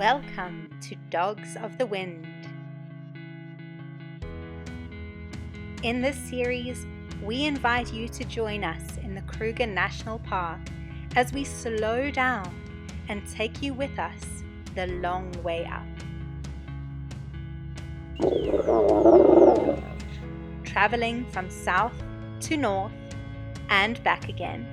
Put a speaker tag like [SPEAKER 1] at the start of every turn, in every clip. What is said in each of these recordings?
[SPEAKER 1] Welcome to Dogs of the Wind. In this series, we invite you to join us in the Kruger National Park as we slow down and take you with us the long way up. Traveling from south to north and back again.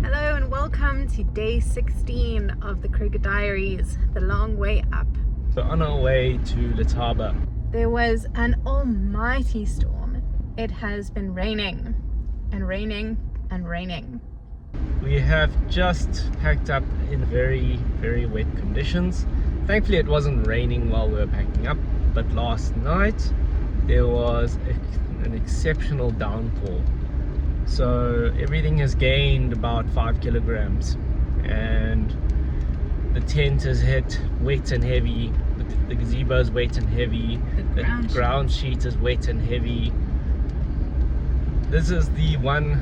[SPEAKER 1] Hello and welcome to day 16 of the Kruger Diaries, the long way up.
[SPEAKER 2] We're on our way to Letaba.
[SPEAKER 1] There was an almighty storm. It has been raining and raining and raining.
[SPEAKER 2] We have just packed up in very, very wet conditions. Thankfully it wasn't raining while we were packing up, but last night there was an exceptional downpour. So everything has gained about 5 kilograms and the tent is hit wet and heavy. The gazebo is wet and heavy. The ground sheet is wet and heavy. This is the one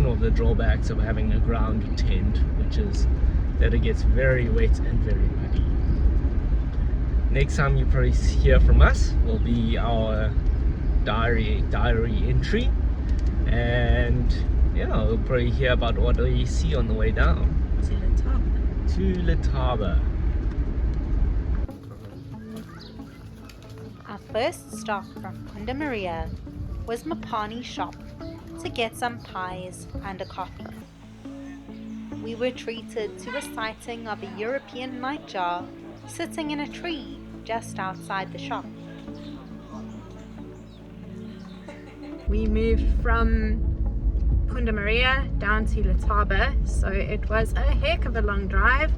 [SPEAKER 2] of the drawbacks of having a ground tent, which is that it gets very wet and very muddy. Next time you probably hear from us will be our diary entry, and yeah, we'll probably hear about what we see on the way down to Letaba.
[SPEAKER 1] Our first stop from Kunda Maria was Mapani shop to get some pies and a coffee. We were treated to a sighting of a European nightjar sitting in a tree just outside the shop. We moved from Kunda Maria down to Letaba, so it was a heck of a long drive.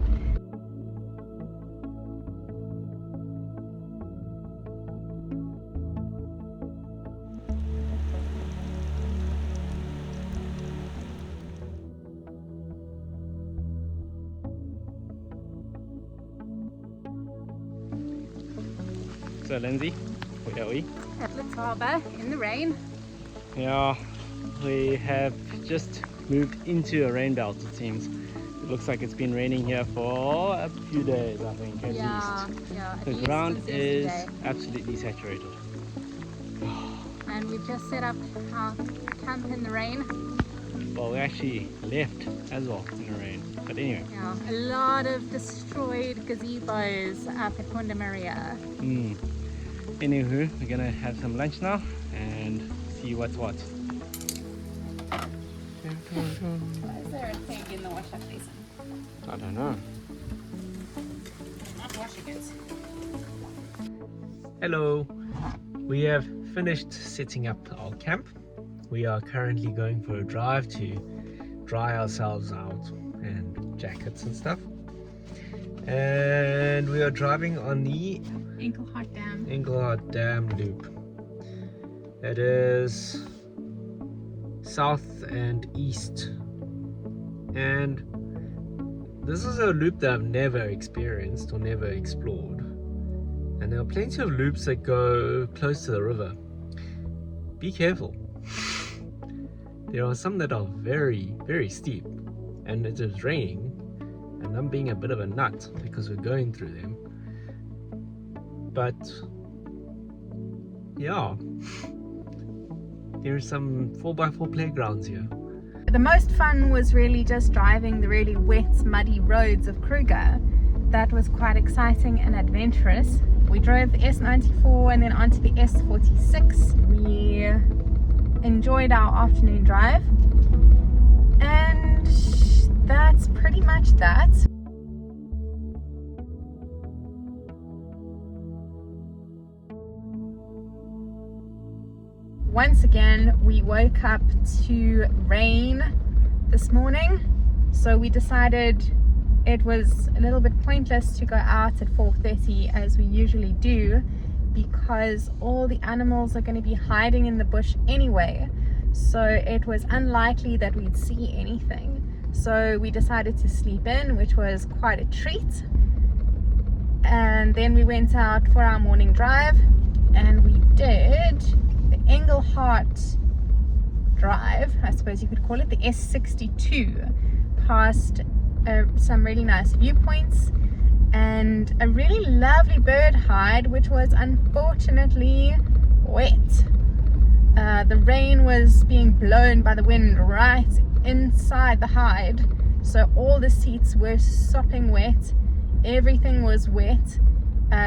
[SPEAKER 2] So Lindsay, where are we?
[SPEAKER 1] At Letaba in the rain.
[SPEAKER 2] Yeah, we have just moved into a rain belt, it seems. It looks like it's been raining here for a few days, I think, at least.
[SPEAKER 1] Yeah,
[SPEAKER 2] The ground is absolutely saturated.
[SPEAKER 1] And we've just set up our camp in the rain.
[SPEAKER 2] Well, we actually left as well in the rain. But anyway.
[SPEAKER 1] Yeah, a lot of destroyed gazebos up at Kunda Maria.
[SPEAKER 2] Anywho, we're gonna have some lunch now and see what's what.
[SPEAKER 1] Why is there a pig in the wash-up basin?
[SPEAKER 2] I don't know.
[SPEAKER 1] I'm not washing it.
[SPEAKER 2] Hello. We have finished setting up our camp. We are currently going for a drive to dry ourselves out and jackets and stuff. And we are driving on the Engelhard Dam loop. It is south and east, and this is a loop that I've never experienced or never explored, and there are plenty of loops that go close to the river. Be careful. There are some that are very, very steep, and it is raining and I'm being a bit of a nut because we're going through them. But yeah, there's some 4x4 playgrounds here.
[SPEAKER 1] The most fun was really just driving the really wet, muddy roads of Kruger. That was quite exciting and adventurous. We drove the S94 and then onto the S46. We enjoyed our afternoon drive, and that's pretty much that. Once again, we woke up to rain this morning, so we decided it was a little bit pointless to go out at 4:30 as we usually do, because all the animals are going to be hiding in the bush anyway, so it was unlikely that we'd see anything. So we decided to sleep in, which was quite a treat. and then we went out for our morning drive, and we did the Engelhart drive, I suppose you could call it, the S62, past some really nice viewpoints and a really lovely bird hide, which was unfortunately wet. The rain was being blown by the wind right inside the hide, so all the seats were sopping wet, everything was wet.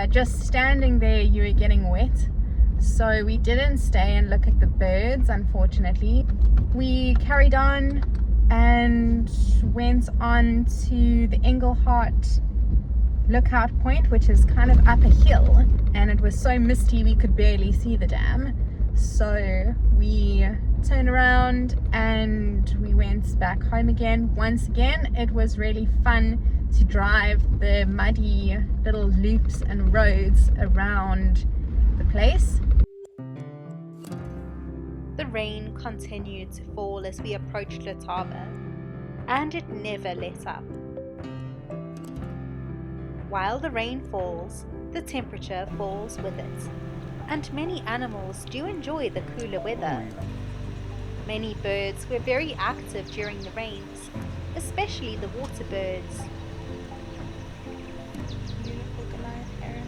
[SPEAKER 1] Just standing there you were getting wet, so we didn't stay and look at the birds, unfortunately. We carried on and went on to the Engelhart lookout point, which is kind of up a hill, and it was so misty we could barely see the dam. So we turned around and we went back home again. Once again, it was really fun to drive the muddy little loops and roads around the place.
[SPEAKER 3] The rain continued to fall as we approached Letaba, and it never let up. While the rain falls, the temperature falls with it, and many animals do enjoy the cooler weather. Many birds were very active during the rains, especially the water birds.
[SPEAKER 1] Beautiful Goliath heron.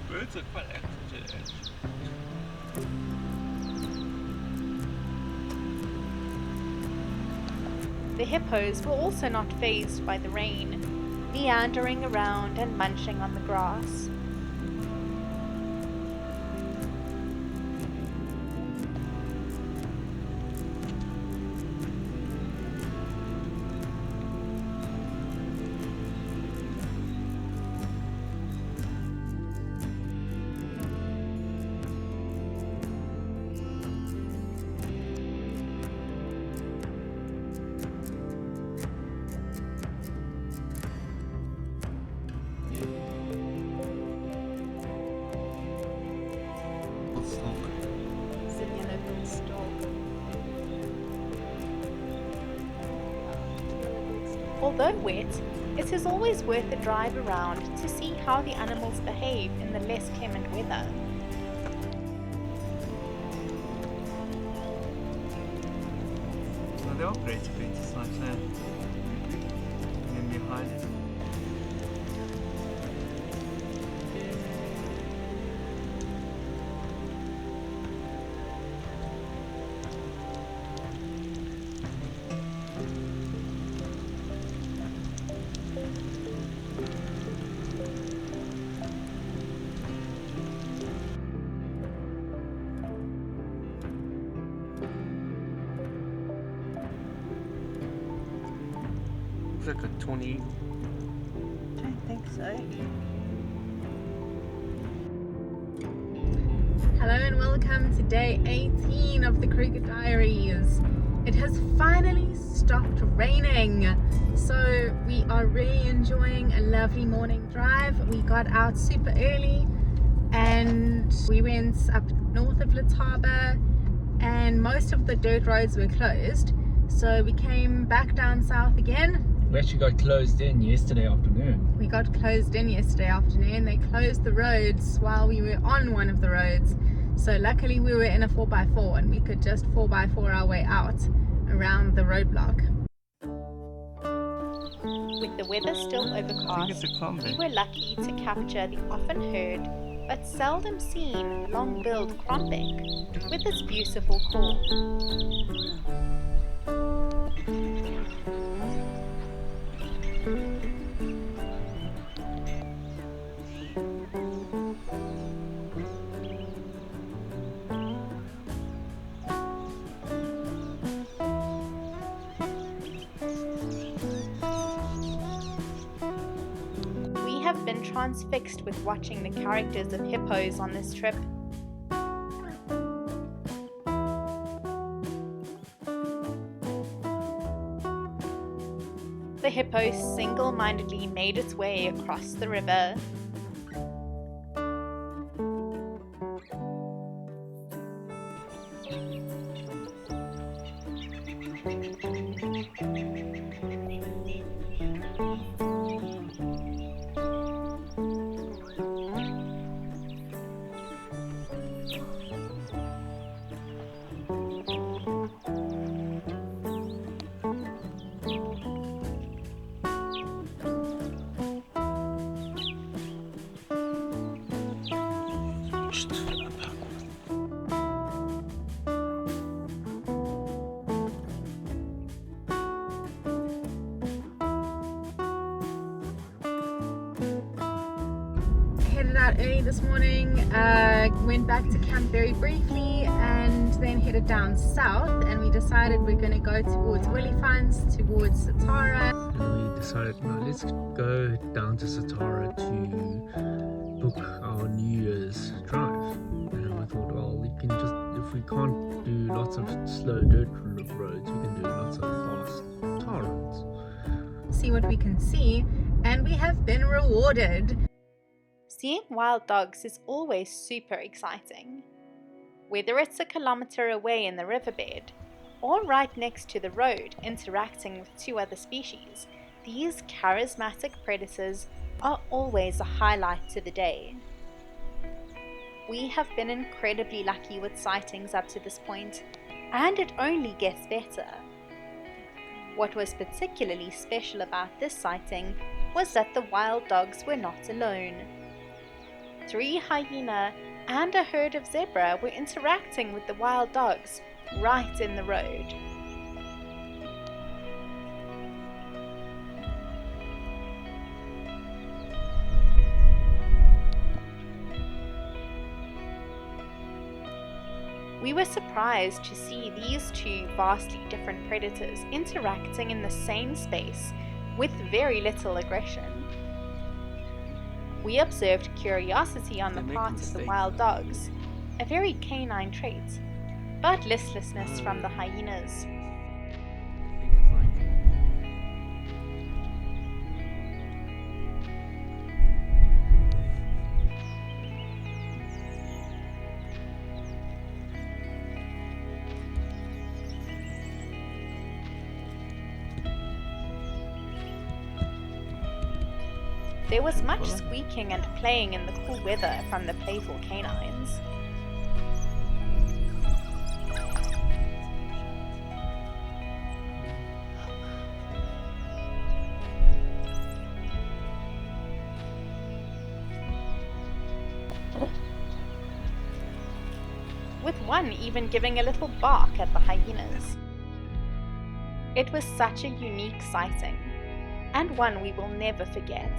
[SPEAKER 2] Birds are quite active today.
[SPEAKER 3] The hippos were also not fazed by the rain, meandering around and munching on the grass. Although wet, it is always worth a drive around to see how the animals behave in the less clement weather.
[SPEAKER 4] Well, they operate a bit just like that. And then behind it. Looks like a 20.
[SPEAKER 1] I don't think so. Hello and welcome to day 18 of the Kruger Diaries. It has finally stopped raining, so we are really enjoying a lovely morning drive. We got out super early and we went up north of Letaba, and most of the dirt roads were closed, so we came back down south again.
[SPEAKER 2] We actually got closed in yesterday afternoon.
[SPEAKER 1] We got closed in yesterday afternoon. They closed the roads while we were on one of the roads. So luckily we were in a 4x4 and we could just 4x4 our way out around the roadblock.
[SPEAKER 3] With the weather still overcast, we were lucky to capture the often heard but seldom seen long-billed crumpet with its beautiful call. We have been transfixed with watching the characters of hippos on this trip. The hippo single-mindedly made its way across the river.
[SPEAKER 1] Headed out early this morning, went back to camp very briefly and then headed down south, and we decided we're going to go towards Willifans, towards Satara.
[SPEAKER 2] And we decided, no, let's go down to Satara to book our New Year's drive. And we thought, well, we can just, if we can't do lots of slow dirt roads, we can do lots of fast tar roads.
[SPEAKER 1] See what we can see, and we have been rewarded.
[SPEAKER 3] Seeing wild dogs is always super exciting. Whether it's a kilometer away in the riverbed, or right next to the road interacting with two other species, these charismatic predators are always a highlight to the day. We have been incredibly lucky with sightings up to this point, and it only gets better. What was particularly special about this sighting was that the wild dogs were not alone. 3 hyena and a herd of zebra were interacting with the wild dogs right in the road. We were surprised to see these two vastly different predators interacting in the same space with very little aggression. We observed curiosity on the part of the wild dogs, a very canine trait, but listlessness from the hyenas. There was much squeaking and playing in the cool weather from the playful canines. With one even giving a little bark at the hyenas. It was such a unique sighting, and one we will never forget.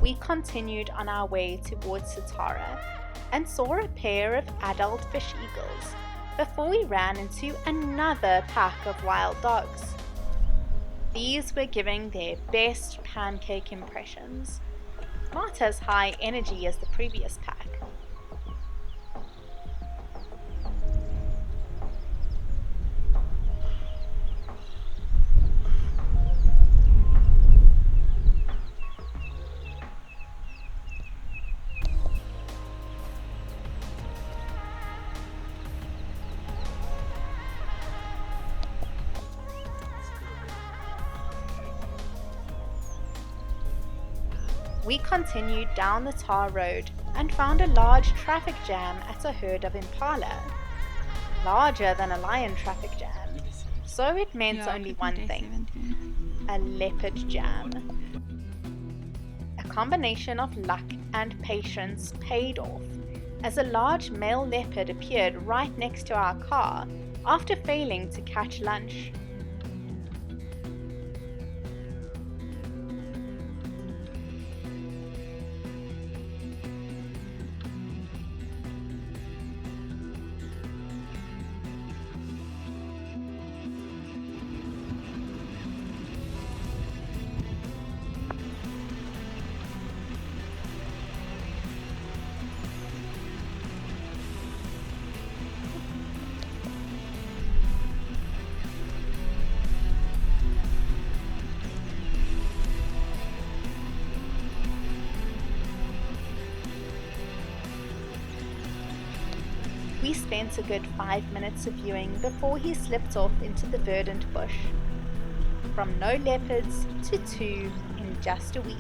[SPEAKER 3] We continued on our way towards Satara and saw a pair of adult fish eagles before we ran into another pack of wild dogs. These were giving their best pancake impressions. Not as high energy as the previous pack. We continued down the tar road and found a large traffic jam at a herd of impala. Larger than a lion traffic jam. So it meant only one thing. A leopard jam. A combination of luck and patience paid off, as a large male leopard appeared right next to our car after failing to catch lunch. We spent a good 5 minutes of viewing before he slipped off into the verdant bush. From no leopards to 2 in just a week.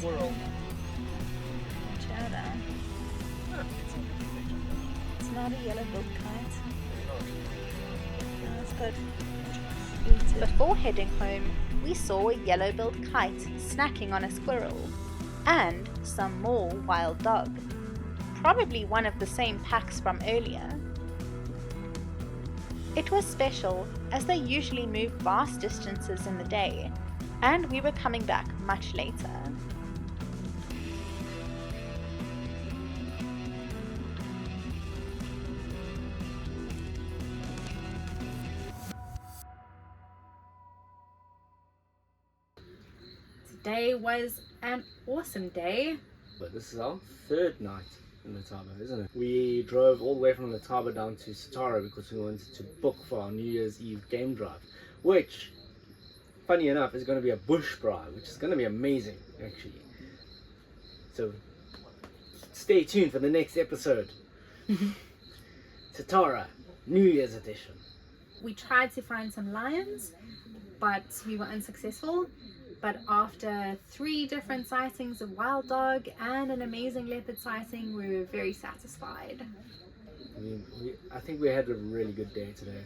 [SPEAKER 4] Squirrel.
[SPEAKER 1] Cheddar. It's not a yellow-billed kite. No, it's good. Eat it.
[SPEAKER 3] Before heading home, we saw a yellow-billed kite snacking on a squirrel and some more wild dog. Probably one of the same packs from earlier. It was special as they usually move vast distances in the day, and we were coming back much later.
[SPEAKER 1] Today was an awesome day.
[SPEAKER 2] But this is our third night in Letaba, isn't it? We drove all the way from Letaba down to Satara because we wanted to book for our New Year's Eve game drive, which, funny enough, is going to be a bush drive, which is going to be amazing, actually. So, stay tuned for the next episode. Satara, New Year's edition.
[SPEAKER 1] We tried to find some lions, but we were unsuccessful. But after 3 different sightings of wild dog and an amazing leopard sighting, we were very satisfied.
[SPEAKER 2] I think we had a really good day today.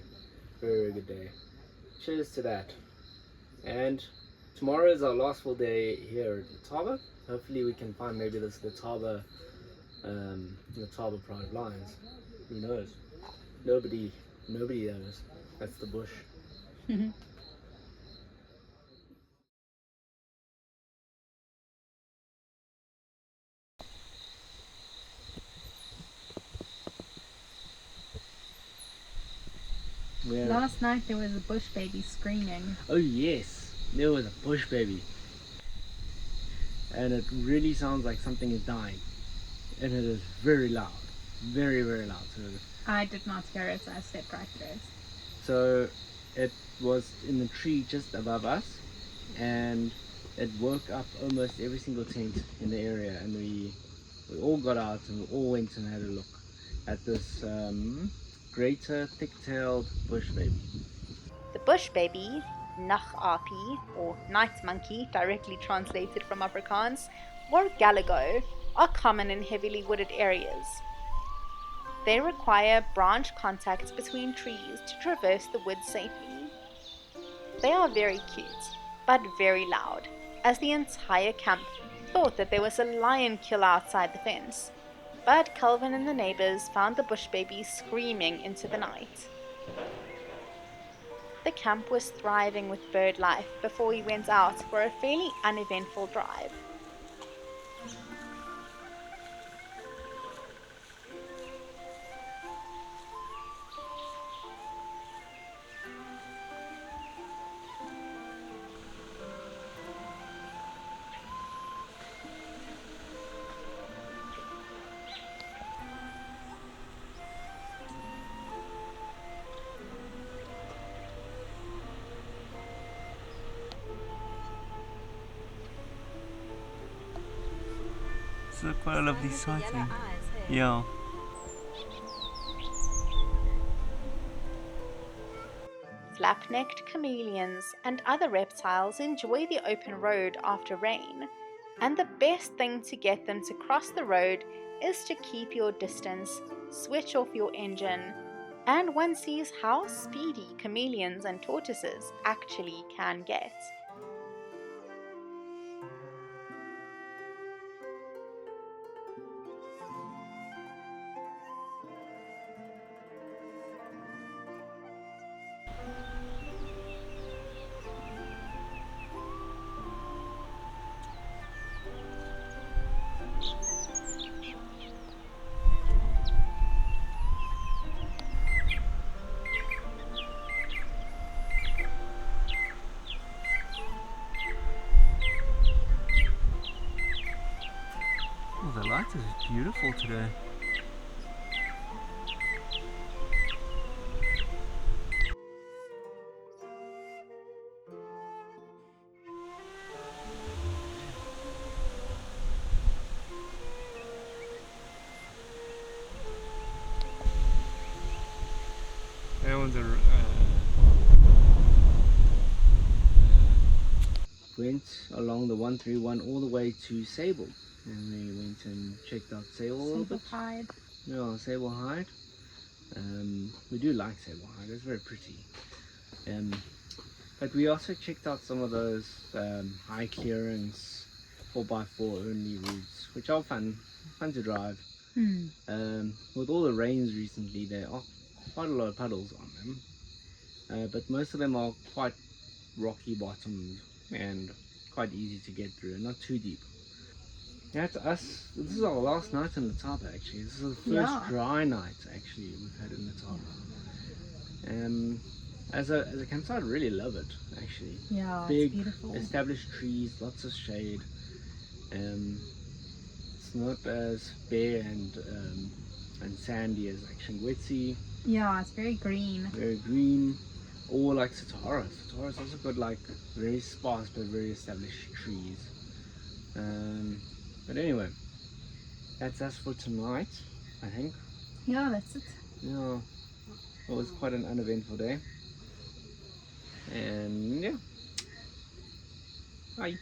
[SPEAKER 2] Very, very good day. Cheers to that. And tomorrow is our last full day here at Letaba. Hopefully we can find maybe this Letaba Pride of Lions. Who knows? Nobody knows. That's the bush.
[SPEAKER 1] Last night there was a bush baby screaming.
[SPEAKER 2] Oh yes, there was a bush baby. And it really sounds like something is dying. And it is very loud. Very, very loud.
[SPEAKER 1] I did not hear it, so I stepped right through it.
[SPEAKER 2] So it was in the tree just above us, and it woke up almost every single tent in the area, and we all got out and we all went and had a look at this greater thick-tailed bush baby.
[SPEAKER 3] The bush baby, nachapi, or night monkey, directly translated from Afrikaans, or galago, are common in heavily wooded areas. They require branch contact between trees to traverse the woods safely. They are very cute, but very loud, as the entire camp thought that there was a lion killer outside the fence. But Calvin and the neighbors found the bush baby screaming into the night. The camp was thriving with bird life before we went out for a fairly uneventful drive.
[SPEAKER 4] It's quite a lovely sighting. Yeah.
[SPEAKER 3] Flap-necked chameleons and other reptiles enjoy the open road after rain, and the best thing to get them to cross the road is to keep your distance, switch off your engine, and one sees how speedy chameleons and tortoises actually can get.
[SPEAKER 4] Oh, the light is beautiful today.
[SPEAKER 2] That one's a went along the 131 all the way to Sable, and we went and checked out Sable a little bit.
[SPEAKER 1] Hide.
[SPEAKER 2] Yeah, Sable Hide. We do like Sable Hide, it's very pretty. But we also checked out some of those high clearance 4x4 only routes, which are fun to drive. With all the rains recently, there are quite a lot of puddles on them, but most of them are quite rocky bottomed and quite easy to get through and not too deep. That's us. This is our last night in Letaba actually. This is the first dry night actually we've had in Letaba. As a campsite, I really love it actually.
[SPEAKER 1] Yeah,
[SPEAKER 2] Big,
[SPEAKER 1] it's beautiful.
[SPEAKER 2] established trees, lots of shade. It's not as bare and sandy as like Shingwetsi.
[SPEAKER 1] Yeah, it's very green.
[SPEAKER 2] Very green. Or like Satara. Satara's also got like very sparse but very established trees. But anyway, that's us for tonight, I think.
[SPEAKER 1] Yeah, that's it.
[SPEAKER 2] Yeah, it was quite an uneventful day. And yeah, bye.